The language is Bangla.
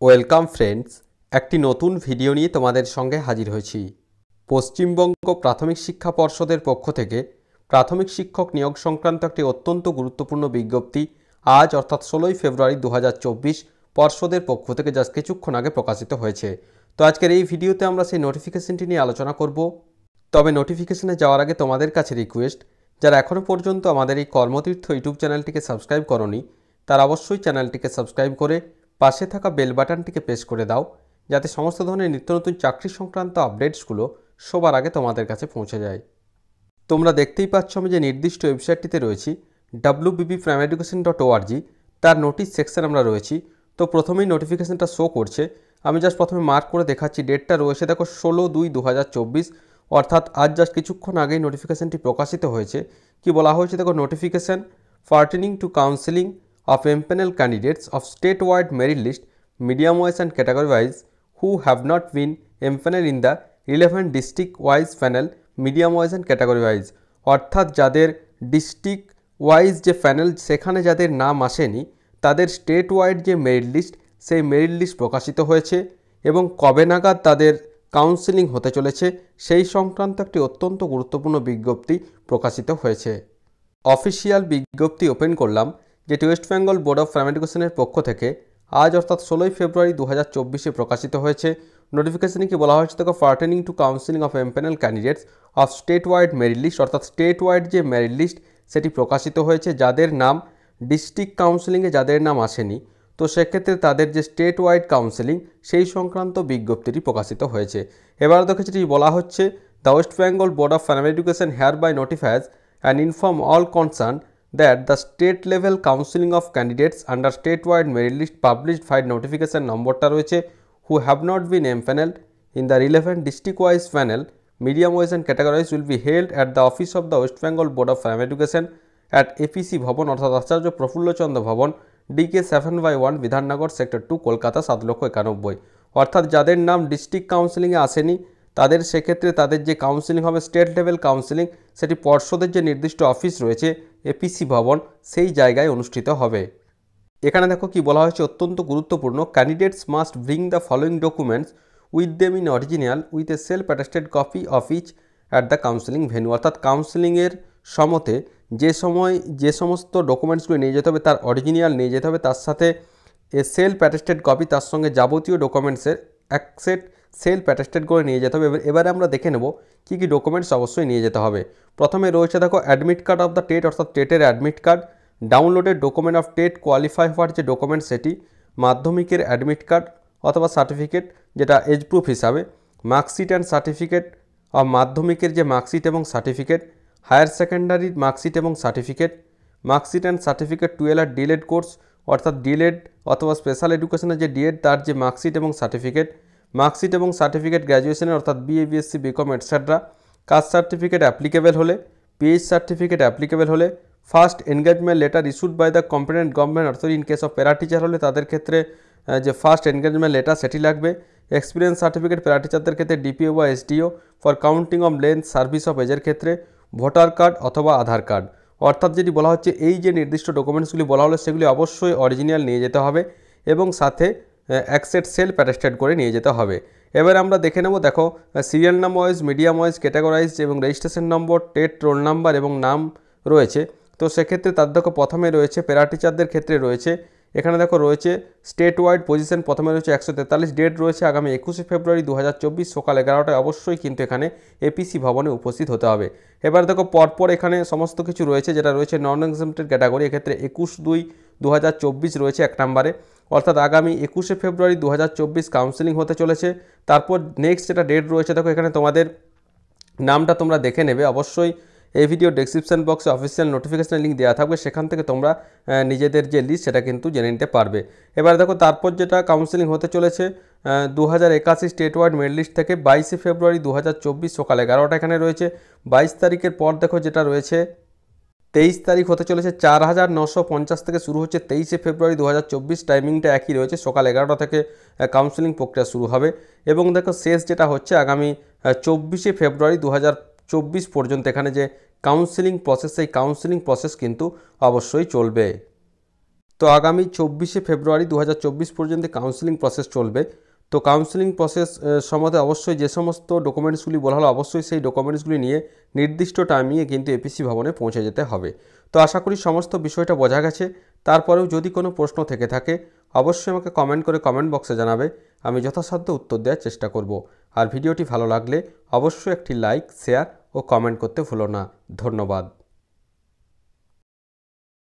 ওয়েলকাম ফ্রেন্ডস, একটি নতুন ভিডিও নিয়ে তোমাদের সঙ্গে হাজির হয়েছি। পশ্চিমবঙ্গ প্রাথমিক শিক্ষা পর্ষদের পক্ষ থেকে প্রাথমিক শিক্ষক নিয়োগ সংক্রান্ত একটি অত্যন্ত গুরুত্বপূর্ণ বিজ্ঞপ্তি আজ অর্থাৎ 16ই ফেব্রুয়ারি 2024 পর্ষদের পক্ষ থেকে জাস্ট কিছুক্ষণ আগে প্রকাশিত হয়েছে। তো আজকের এই ভিডিওতে আমরা সেই নোটিফিকেশনটি নিয়ে আলোচনা করব। তবে নোটিফিকেশনে যাওয়ার আগে তোমাদের কাছে রিকোয়েস্ট, যারা এখনও পর্যন্ত আমাদের এই কর্মতীর্থ ইউটিউব চ্যানেলটিকে সাবস্ক্রাইব করোনি তারা অবশ্যই চ্যানেলটিকে সাবস্ক্রাইব করে পাশে থাকা বেল বাটনটিকে প্রেস করে দাও, যাতে সমস্ত ধরনের নিত্য নতুন চাকরি সংক্রান্ত আপডেটসগুলো সবার আগে তোমাদের কাছে পৌঁছে যায়। তোমরা দেখতেই পাচ্ছ আমি যে নির্দিষ্ট ওয়েবসাইটটিতে রয়েছি wbprimareeducation.org, তার নোটিশ সেকশন আমরা রয়েছি। তো প্রথমেই নোটিফিকেশনটা শো করছে, আমি জাস্ট প্রথমে মার্ক করে দেখাচ্ছি। ডেটটা রয়েছে দেখো 16/2/2024, অর্থাৎ আজ জাস্ট কিছুক্ষণ আগেই নোটিফিকেশনটি প্রকাশিত হয়েছে। কি বলা হয়েছে দেখো, notification pertaining to counselling of empanel candidates of state-wide merit list, medium-wise and category-wise, who have not been empaneled in the relevant district-wise panel, medium-wise and category-wise, অর্থাৎ যাদের ডিস্ট্রিক্ট ওয়াইজ যে প্যানেল সেখানে যাদের নাম আসেনি তাদের স্টেট ওয়াইড যে মেরিট লিস্ট সেই মেরিট লিস্ট প্রকাশিত হয়েছে এবং কবে নাগাদ তাদের কাউন্সেলিং হতে চলেছে সেই সংক্রান্ত একটি অত্যন্ত গুরুত্বপূর্ণ বিজ্ঞপ্তি প্রকাশিত হয়েছে। অফিসিয়াল বিজ্ঞপ্তি ওপেন করলাম, যেটি West Bengal board of primary এডুকেশনের পক্ষ থেকে আজ অর্থাৎ 16ই ফেব্রুয়ারি 2024 প্রকাশিত হয়েছে। নোটিফিকেশনে কি বলা হয়েছে দেখো, pertaining to counselling of empanel candidates of state wide merit list, অর্থাৎ স্টেট ওয়াইড যে মেরিট লিস্ট সেটি প্রকাশিত হয়েছে। যাদের নাম ডিস্ট্রিক্ট কাউন্সেলিংয়ে যাদের নাম আসেনি, তো সেক্ষেত্রে তাদের যে স্টেট ওয়াইড কাউন্সেলিং সেই সংক্রান্ত বিজ্ঞপ্তিটি প্রকাশিত হয়েছে। এবার দেখো যেটি বলা হচ্ছে, the West Bengal board of primary education hereby notifies and inform all concerned that the state level counseling of candidates under statewide merit list published by notification নম্বরটা রয়েছে who have not been empaneled in the relevant district wise panel, medium wise and categories will be held at the office of the West Bengal Board of Primary Education at APC ভবন, অর্থাৎ আচার্য প্রফুল্লচন্দ্র ভবন, DK 7/1, বিধাননগর, সেক্টর 2, কলকাতা 7,91,000। অর্থাৎ যাদের নাম ডিস্ট্রিক্ট কাউন্সেলিংয়ে আসেনি তাদের সেক্ষেত্রে তাদের যে কাউন্সেলিং হবে স্টেট লেভেল কাউন্সেলিং, সেটি পর্ষদের যে নির্দিষ্ট অফিস রয়েছে এপিসি ভবন সেই জায়গায় অনুষ্ঠিত হবে। এখানে দেখো কি বলা হয়েছে, অত্যন্ত গুরুত্বপূর্ণ, candidates must bring the following documents with them in original with a self attested copy of each at the counselling venue, অর্থাৎ কাউন্সেলিংয়ের সমতে যে সমস্ত ডকুমেন্টসগুলো নিয়ে যেতে হবে তার অরিজিনাল নিয়ে যেতে হবে, তার সাথে এ সেলফ অ্যাটাস্টেড কপি, তার সঙ্গে যাবতীয় ডকুমেন্টসের এক সেট সেলফ অ্যাটাস্টেড করে নিয়ে যেতে হবে। এবারে আমরা দেখে নেব কী কী ডকুমেন্টস অবশ্যই নিয়ে যেতে হবে। প্রথমে রয়েছে দেখো admit card of the TET, অর্থাৎ টেটের admit card, downloaded document of TET qualify হওয়ার যে ডকুমেন্ট সেটি, মাধ্যমিকের অ্যাডমিট কার্ড অথবা সার্টিফিকেট যেটা এজ প্রুফ হিসাবে, মার্কশিট অ্যান্ড সার্টিফিকেট অফ মাধ্যমিকের যে মার্কশিট এবং সার্টিফিকেট, হায়ার সেকেন্ডারির মার্কশিট এবং সার্টিফিকেট, মার্কশিট অ্যান্ড সার্টিফিকেট 12 আর ডিএলএড কোর্স অর্থাৎ ডিএলএড অথবা স্পেশাল এডুকেশনের যে ডিএড তার যে মার্কশিট এবং সার্টিফিকেট, মার্কশিট এবং সার্টিফিকেট গ্র্যাজুয়েশনের অর্থাৎ BA BSc BCom etcetera, caste certificate applicable হলে, পিএইচ সার্টিফিকেট অ্যাপ্লিকেবল হলে, first engagement letter issued by the competent government authority, in case of para teacher হলে তাদের ক্ষেত্রে যে ফার্স্ট এনগেজমেন্ট লেটার সেটি লাগবে, এক্সপিরিয়েন্স সার্টিফিকেট প্যারা টিচারদের ক্ষেত্রে ডিপিও বা SDO, for counting of length service of এজের ক্ষেত্রে ভোটার কার্ড অথবা আধার কার্ড। অর্থাৎ যেটি বলা হচ্ছে এই যে নির্দিষ্ট ডকুমেন্টসগুলি বলা হলো সেগুলি অবশ্যই অরিজিনাল নিয়ে যেতে হবে এবং সাথে এক সেট সেলফ অ্যাটাস্টেড করে নিয়ে যেতে হবে। এবার আমরা দেখে নেব, দেখো serial number wise, medium wise, categorise এবং রেজিস্ট্রেশন নম্বর, টেট রোল নাম্বার এবং নাম রয়েছে। তো সেক্ষেত্রে তার দেখো প্রথমে রয়েছে প্যারা টিচারদের ক্ষেত্রে রয়েছে, এখানে দেখো রয়েছে স্টেট ওয়াইড পজিশন, প্রথমে রয়েছে 143, ডেট রয়েছে আগামী 21শে ফেব্রুয়ারি 2024 সকাল 11টায়, অবশ্যই কিন্তু এখানে এপিসি ভবনে উপস্থিত হতে হবে। এবার দেখো পরপর এখানে সমস্ত কিছু রয়েছে, যেটা রয়েছে নন এক্সাম্পটেড ক্যাটাগরি, এক্ষেত্রে 21/2/2024 রয়েছে 1 নম্বরে, অর্থাৎ আগামী 21শে ফেব্রুয়ারি 2024 কাউন্সেলিং হতে চলেছে। তারপর নেক্সট যেটা ডেট রয়েছে দেখো, এখানে তোমাদের নামটা তোমরা দেখে নেবে, অবশ্যই এই ভিডিও ডেসক্রিপশন বক্সে অফিসিয়াল নোটিফিকেশনের লিঙ্ক দেওয়া থাকবে, সেখান থেকে তোমরা নিজেদের যে লিস্ট সেটা কিন্তু জেনে নিতে পারবে। এবার দেখো তারপর যেটা কাউন্সেলিং হতে চলেছে 2081 স্টেট ওয়াইড মেরিট লিস্ট থেকে 22শে ফেব্রুয়ারি 2024 সকাল 11টা এখানে রয়েছে। 22 তারিখের পর দেখো যেটা রয়েছে 23 তারিখ হতে চলেছে, 4950 থেকে শুরু হচ্ছে 23শে ফেব্রুয়ারি 2024, টাইমিংটা একই রয়েছে, সকাল 11টা থেকে কাউন্সেলিং প্রক্রিয়া শুরু হবে। এবং দেখো শেষ যেটা হচ্ছে আগামী 24শে ফেব্রুয়ারি 2024 পর্যন্ত এখানে যে কাউন্সেলিং প্রসেস, সেই কাউন্সেলিং প্রসেস কিন্তু অবশ্যই চলবে। তো আগামী 24শে ফেব্রুয়ারি 2024 পর্যন্ত কাউন্সেলিং প্রসেস চলবে। তো কাউন্সেলিং প্রসেস সম্বন্ধে অবশ্যই যে সমস্ত ডকুমেন্টসগুলি বলা হলো অবশ্যই সেই ডকুমেন্টসগুলি নিয়ে নির্দিষ্ট টাইমিংয়ে কিন্তু এপিসি ভবনে পৌঁছে যেতে হবে। তো আশা করি সমস্ত বিষয়টা বোঝা গেছে। তারপরেও যদি কোনো প্রশ্ন থেকে থাকে অবশ্যই আমাকে কমেন্ট করে কমেন্ট বক্সে জানাবে, আমি যথাসাধ্য উত্তর দেওয়ার চেষ্টা করব। আর ভিডিওটি ভালো লাগলে অবশ্যই একটি লাইক, শেয়ার ও কমেন্ট করতে ভুলো না। ধন্যবাদ।